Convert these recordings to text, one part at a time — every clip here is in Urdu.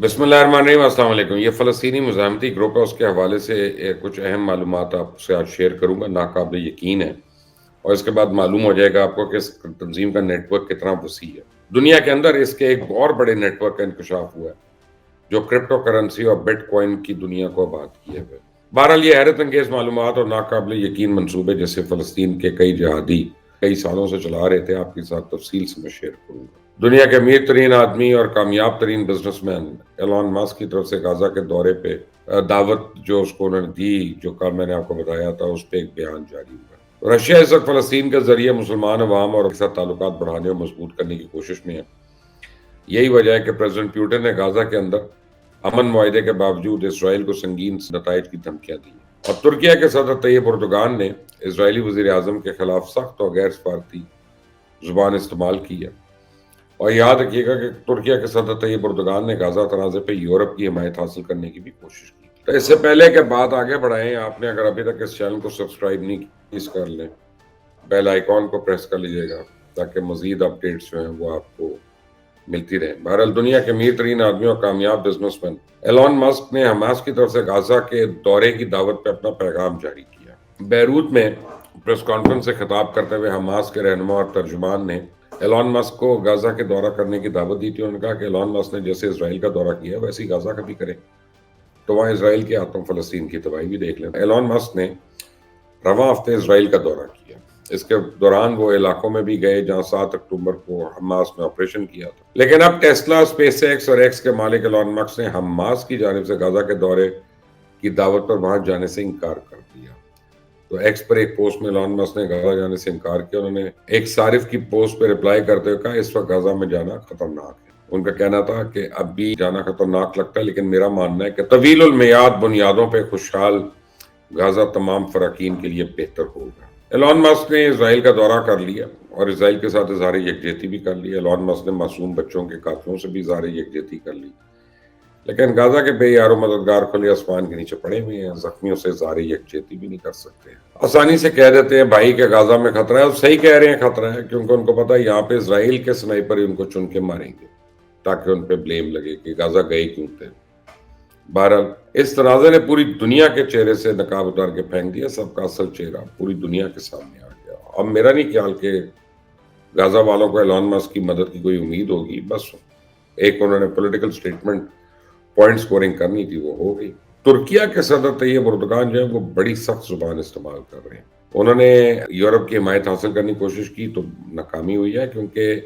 بسم اللہ الرحمن الرحیم، السلام علیکم۔ یہ فلسطینی مزاحمتی گروپ ہے، اس کے حوالے سے کچھ اہم معلومات آپ سے آج شیئر کروں گا، ناقابل یقین ہے، اور اس کے بعد معلوم ہو جائے گا آپ کو کہ اس تنظیم کا نیٹ ورک کتنا وسیع ہے۔ دنیا کے اندر اس کے ایک اور بڑے نیٹ ورک کا انکشاف ہوا ہے جو کرپٹو کرنسی اور بٹ کوائن کی دنیا کو آباد کیے ہوئے۔ بہرحال یہ حیرت انگیز معلومات اور ناقابل یقین منصوبے جیسے فلسطین کے کئی جہادی کئی سالوں سے چلا رہے تھے، آپ کے ساتھ تفصیل سے میں شیئر کروں گا۔ دنیا کے امیر ترین آدمی اور کامیاب ترین بزنس مین ایلون ماسک کی طرف سے غزہ کے دورے پہ دعوت جو اس کو انہوں نے دی، جو کل میں نے آپ کو بتایا تھا، اس پہ ایک بیان جاری ہوا۔ رشیا اس وقت فلسطین کے ذریعے مسلمان عوام اور کے ساتھ تعلقات بڑھانے اور مضبوط کرنے کی کوشش میں ہے۔ یہی وجہ ہے کہ پریزیڈنٹ پیوٹن نے غزہ کے اندر امن معاہدے کے باوجود اسرائیل کو سنگین نتائج کی دھمکیاں دی ہیں، اور ترکیہ کے صدر طیب اردوغان نے اسرائیلی وزیر اعظم کے خلاف سخت اور غیر سفارتی زبان استعمال کی ہے۔ اور یاد رکھیے گا کہ ترکیہ کے صدر طیب اردوغان نے غزہ تنازع پہ یورپ کی حمایت حاصل کرنے کی بھی کوشش کی۔ تو اس سے پہلے کہ بات آگے بڑھائیں، آپ نے اگر ابھی تک اس چینل کو سبسکرائب نہیں کیا، پلیز کر لیں، بیل آئیکن کو پریس کر لیجیے گا تاکہ مزید اپڈیٹس جو ہیں وہ آپ کو ملتی رہیں۔ بہرحال دنیا کے امیر ترین آدمی اور کامیاب بزنس مین ایلون مسک نے حماس کی طرف سے غزہ کے دورے کی دعوت پہ اپنا پیغام جاری کیا۔ بیروت میں پریس کانفرنس سے خطاب کرتے ہوئے حماس کے رہنما اور ترجمان نے ایلون مسک کو غزہ کے دورہ کرنے کی دعوت دی تھی۔ انہوں نے کہا کہ ایلون مسک نے جیسے اسرائیل کا دورہ کیا ویسے ہی غزہ کا بھی کرے، تو وہاں اسرائیل کے ہاتھوں فلسطین کی تباہی بھی دیکھ لیں۔ ایلون مسک نے رواں ہفتے اسرائیل کا دورہ کیا۔ اس کے دوران وہ علاقوں میں بھی گئے جہاں 7 اکتوبر کو حماس نے آپریشن کیا تھا۔ لیکن اب ٹیسلا، اسپیس ایکس اور ایکس کے مالک ایلون مسک نے حماس کی جانب سے غزہ کے دورے کی دعوت پر وہاں جانے سے انکار کر دیا۔ تو ایکس پر ایک پوسٹ میں ایلون مسک نے غزہ جانے سے انکار کیا۔ انہوں نے ایک صارف کی پوسٹ پہ رپلائی کرتے ہوئے کہا اس وقت غزہ میں جانا خطرناک ہے۔ ان کا کہنا تھا کہ اب بھی جانا خطرناک لگتا ہے، لیکن میرا ماننا ہے کہ طویل المیعاد بنیادوں پہ خوشحال غزہ تمام فراقین کے لیے بہتر ہوگا۔ ایلون مسک نے اسرائیل کا دورہ کر لیا اور اسرائیل کے ساتھ اظہار یکجہتی بھی کر لی۔ ایلون مسک نے معصوم بچوں کے قاتلوں سے بھی اظہار یکجہتی کر لی، لیکن غزہ کے بے یار و مددگار کھلے آسمان کے نیچے پڑے ہوئے ہیں، زخمیوں سے اظہار یکجہتی بھی نہیں کر سکتے۔ آسانی سے کہہ دیتے ہیں بھائی کہ غزہ میں خطرہ ہے، اور صحیح کہہ رہے ہیں خطرہ ہے، کیونکہ ان کو پتا ہے یہاں پہ اسرائیل کے سنائپر ہی ان کو چن کے ماریں گے تاکہ ان پہ بلیم لگے کہ غزہ گئے کیوں تھے۔ بہرحال اس تنازع نے پوری دنیا کے چہرے سے نقاب اتار کے پھینک دیا، سب کا اصل چہرہ پوری دنیا کے سامنے آ گیا۔ اب میرا نہیں خیال کہ غزہ والوں کو ایلون مسک کی مدد کی کوئی امید ہوگی، بس ایک انہوں نے پولیٹیکل سٹیٹمنٹ پوائنٹ سکورنگ کرنی تھی، وہ ہو گئی۔ ترکیہ کے صدر طیب اردوغان جو ہے وہ بڑی سخت زبان استعمال کر رہے ہیں۔ انہوں نے یورپ کی حمایت حاصل کرنے کی کوشش کی تو ناکامی ہوئی ہے، کیونکہ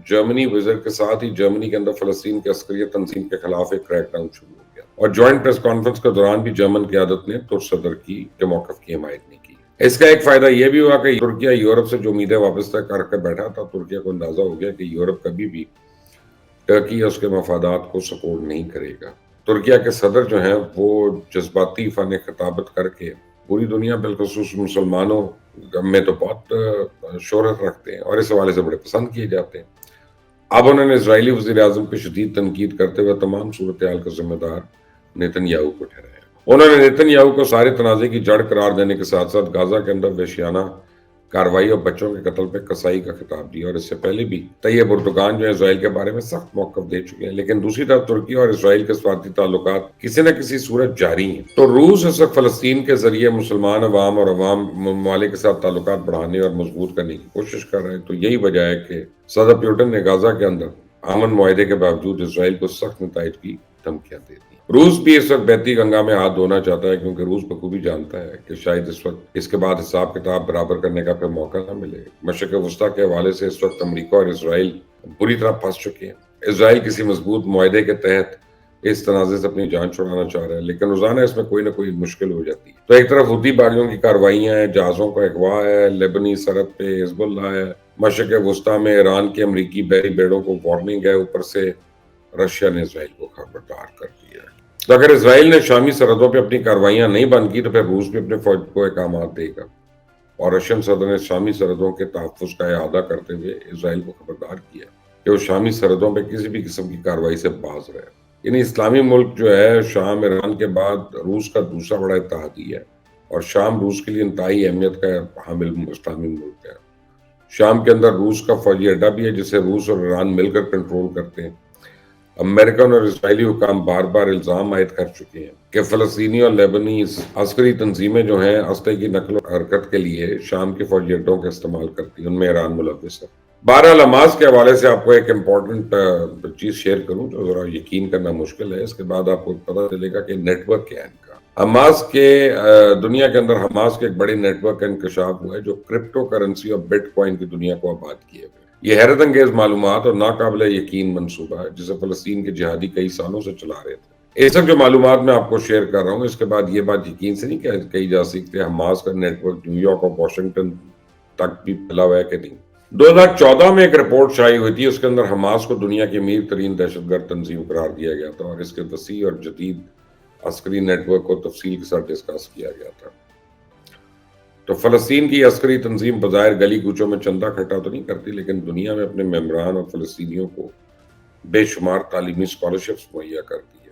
جرمنی وزٹ کے ساتھ ہی جرمنی کے اندر فلسطین کے عسکریت تنظیم کے خلاف ایک کریک ڈاؤن شروع ہو گیا، اور جوائنٹ پریس کانفرنس کے دوران بھی جرمن قیادت نے ترک صدر کے موقف کی حمایت نہیں کی۔ اس کا ایک فائدہ یہ بھی ہوا کہ ترکیہ یورپ سے جو امیدیں وابستہ کر کے بیٹھا تھا، ترکیہ کو اندازہ ہو گیا کہ یورپ کبھی بھی ترکی یا اس کے مفادات کو سپورٹ نہیں کرے گا۔ ترکیہ کے صدر جو ہیں وہ جذباتی فن خطابت کر کے پوری دنیا بالخصوص مسلمانوں میں تو بہت شہرت رکھتے ہیں اور اس حوالے سے بڑے پسند کیے جاتے ہیں۔ اب انہوں نے اسرائیلی وزیر اعظم پہ شدید تنقید کرتے ہوئے تمام صورتحال کا ذمہ دار نیتن یاہو کو ٹھہرایا۔ انہوں نے نیتن یاہو کو سارے تنازع کی جڑ قرار دینے کے ساتھ ساتھ غزہ کے اندر وحشیانہ کارروائی اور بچوں کے قتل پہ کسائی کا خطاب دیا، اور اس سے پہلے بھی طیب اردوغان جو ہے اسرائیل کے بارے میں سخت موقف دے چکے ہیں، لیکن دوسری طرف ترکی اور اسرائیل کے سفارتی تعلقات کسی نہ کسی صورت جاری ہیں۔ تو روس اس وقت فلسطین کے ذریعے مسلمان عوام اور عوام ممالک کے ساتھ تعلقات بڑھانے اور مضبوط کرنے کی کوشش کر رہے ہیں۔ تو یہی وجہ ہے کہ صدر پیوٹن نے غزہ کے اندر امن معاہدے کے باوجود اسرائیل کو سخت نتائج کی دھمکیاں دے دی۔ روس بھی اس وقت بہتی گنگا میں ہاتھ دھونا چاہتا ہے، کیونکہ روس بخوبی جانتا ہے کہ شاید اس وقت اس کے بعد حساب کتاب برابر کرنے کا پھر موقع نہ ملے۔ مشرق وسطیٰ کے حوالے سے اس وقت امریکہ اور اسرائیل بری طرح پھنس چکے ہیں۔ اسرائیل کسی مضبوط معاہدے کے تحت اس تنازع سے اپنی جان چھڑانا چاہ رہا ہے، لیکن روزانہ اس میں کوئی نہ کوئی مشکل ہو جاتی ہے۔ تو ایک طرف حوثی باغیوں کی کارروائیاں ہیں، جہازوں کا اغوا ہے، لیبنی سرحد پہ حزب اللہ ہے، مشرق وسطیٰ میں ایران کے امریکی بحری بیڑوں کو وارننگ ہے، اوپر سے رشیا نے اسرائیل کو خبردار کر دیا ہے۔ تو اگر اسرائیل نے شامی سرحدوں پہ اپنی کارروائیاں نہیں بند کی تو پھر روس بھی اپنے فوج کو احکامات دے گا، اور رشین صدر نے شامی سرحدوں کے تحفظ کا اعادہ کرتے ہوئے اسرائیل کو خبردار کیا کہ وہ شامی سرحدوں پہ کسی بھی قسم کی کارروائی سے باز رہے۔ یعنی اسلامی ملک جو ہے شام ایران کے بعد روس کا دوسرا بڑا اتحادی ہے، اور شام روس کے لیے انتہائی اہمیت کا حامل اسلامی ملک ہے۔ شام کے اندر روس کا فوجی اڈہ بھی ہے جسے روس اور ایران مل کر کنٹرول کرتے ہیں۔ امریکن اور اسرائیلی حکام بار بار الزام عائد کر چکے ہیں کہ فلسطینی اور لیبنیز عسکری تنظیمیں جو ہیں اسلحے کی نقل و حرکت کے لیے شام کے فوجی اڈوں کا استعمال کرتی ہیں، ان میں ایران ملوث ہے۔ بہرحال حماس کے حوالے سے آپ کو ایک امپورٹنٹ چیز شیئر کروں جو ذرا یقین کرنا مشکل ہے، اس کے بعد آپ کو پتہ چلے گا کہ نیٹ ورک کیا ہے ان کا۔ حماس کے دنیا کے اندر حماس کے ایک بڑے نیٹ ورک کا انکشاف ہوا ہے جو کرپٹو کرنسی اور بٹ کوائن کی دنیا کو آباد کیے ہوئے۔ یہ حیرت انگیز معلومات اور ناقابل یقین منصوبہ ہے جسے فلسطین کے جہادی کئی سالوں سے چلا رہے تھے۔ اس وقت جو معلومات میں آپ کو شیئر کر رہا ہوں اس کے بعد یہ بات یقین سے نہیں کہی جا سکتی حماس کا نیٹ ورک نیو یارک اور واشنگٹن تک بھی پھیلا ہوا ہے کہ نہیں۔ 2014 میں ایک رپورٹ شائع ہوئی تھی، اس کے اندر حماس کو دنیا کی امیر ترین دہشت گرد تنظیم قرار دیا گیا تھا اور اس کے وسیع اور جدید عسکری نیٹ ورک کو تفصیل کے ساتھ ڈسکس کیا گیا تھا۔ تو فلسطین کی عسکری تنظیم بظاہر گلی کوچوں میں چندہ اکٹھا تو نہیں کرتی، لیکن دنیا میں اپنے ممبران اور فلسطینیوں کو بے شمار تعلیمی اسکالرشپس مہیا کرتی ہے۔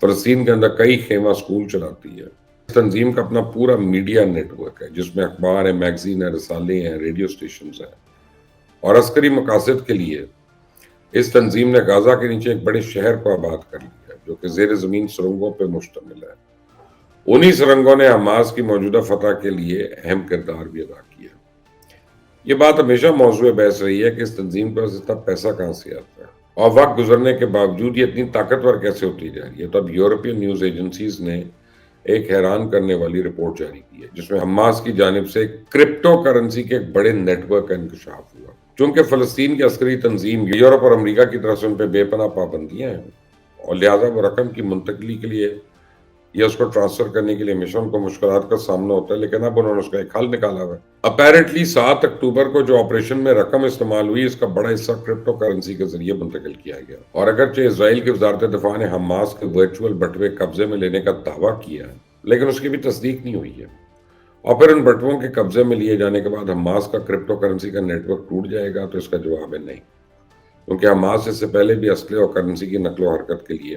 فلسطین کے اندر کئی خیمہ اسکول چلاتی ہے۔ اس تنظیم کا اپنا پورا میڈیا نیٹ ورک ہے جس میں اخبار ہیں، میگزین ہیں، رسالے ہیں، ریڈیو اسٹیشنز ہیں، اور عسکری مقاصد کے لیے اس تنظیم نے غازہ کے نیچے ایک بڑے شہر کو آباد کر لیا جو کہ زیر زمین سرنگوں پہ مشتمل ہے۔ انہی سرنگوں نے حماس کی موجودہ فتح کے لیے اہم کردار بھی ادا کیا۔ یہ بات ہمیشہ موضوع بحث رہی ہے کہ اس تنظیم پر اتنا پیسہ کہاں سے آتا ہے اور وقت گزرنے کے باوجود یہ اتنی طاقتور کیسے ہوتی جا رہی ہے۔ تو اب یورپین نیوز ایجنسیز نے ایک حیران کرنے والی رپورٹ جاری کی ہے جس میں حماس کی جانب سے کرپٹو کرنسی کے ایک بڑے نیٹ ورک کا انکشاف ہوا۔ چونکہ فلسطین کی عسکری تنظیم یورپ اور امریکہ کی طرف سے ان پہ بے پناہ پابندیاں ہیں اور لہٰذا وہ رقم کی منتقلی کے لیے یا اس کو ٹرانسفر کرنے کے لیے ہمیشہ ان کو مشکلات کا سامنا ہوتا ہے، لیکن اب انہوں نے اس کا ایک حل نکالا ہوا ہے۔ اپیرنٹلی 7 اکتوبر کو جو آپریشن میں رقم استعمال ہوئی اس کا بڑا حصہ کرپٹو کرنسی کے ذریعے منتقل کیا گیا، اور اگرچہ اسرائیل کی وزارت دفاع نے حماس کے ورچوئل بٹوے قبضے میں لینے کا دعویٰ کیا ہے لیکن اس کی بھی تصدیق نہیں ہوئی ہے، اور پھر ان بٹووں کے قبضے میں لیے جانے کے بعد حماس کا کرپٹو کرنسی کا نیٹ ورک ٹوٹ جائے گا؟ تو اس کا جواب ہے نہیں، کیونکہ حماس اس سے پہلے بھی اسلحے اور کرنسی کی نقل و حرکت کے لیے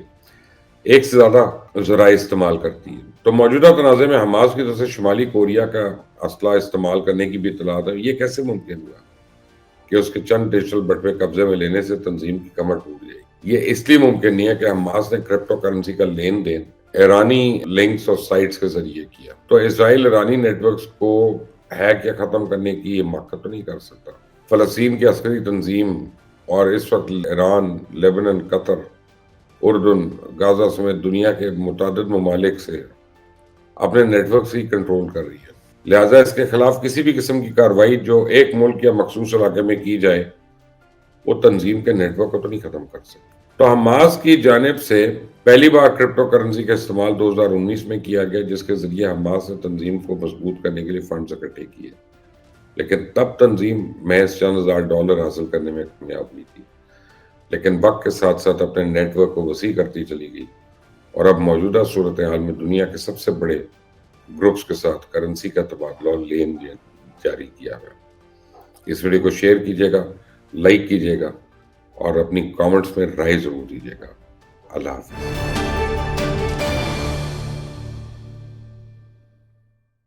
ایک سے زیادہ ذرائع استعمال کرتی ہے۔ تو موجودہ تنازع میں حماس کی طرف سے شمالی کوریا کا اسلحہ استعمال کرنے کی بھی اطلاعات ہے۔ یہ کیسے ممکن ہوا کہ اس کے چند ڈیجیٹل بٹوے قبضے میں لینے سے تنظیم کی کمر ٹوٹ جائے گی؟ یہ اس لیے ممکن نہیں ہے کہ حماس نے کرپٹو کرنسی کا لین دین ایرانی لنکس اور سائٹس کے ذریعے کیا، تو اسرائیل ایرانی نیٹ ورکس کو ہیک یا ختم کرنے کی حماقت تو نہیں کر سکتا۔ فلسطین کی عسکری تنظیم اور اس وقت ایران، لیبنان، قطر، اردن، غازہ سمیت دنیا کے متعدد ممالک سے اپنے نیٹ ورک سے ہی کنٹرول کر رہی ہے، لہٰذا اس کے خلاف کسی بھی قسم کی کارروائی جو ایک ملک یا مخصوص علاقے میں کی جائے وہ تنظیم کے نیٹ ورک کو تو نہیں ختم کر سکتی۔ تو حماس کی جانب سے پہلی بار کرپٹو کرنسی کا استعمال 2019 میں کیا گیا جس کے ذریعے حماس نے تنظیم کو مضبوط کرنے کے لیے فنڈز اکٹھے کیے، لیکن تب تنظیم محض چند ہزار ڈالر حاصل کرنے میں کامیاب ہوئی تھی، لیکن وقت کے ساتھ ساتھ اپنے نیٹ ورک کو وسیع کرتی چلی گئی اور اب موجودہ صورتحال میں دنیا کے سب سے بڑے گروپس کے ساتھ کرنسی کا تبادلہ اور لین دین جاری کیا ہے۔ اس ویڈیو کو شیئر کیجیے گا، لائک کیجیے گا اور اپنی کامنٹس میں رائے ضرور دیجیے گا۔ اللہ حافظ۔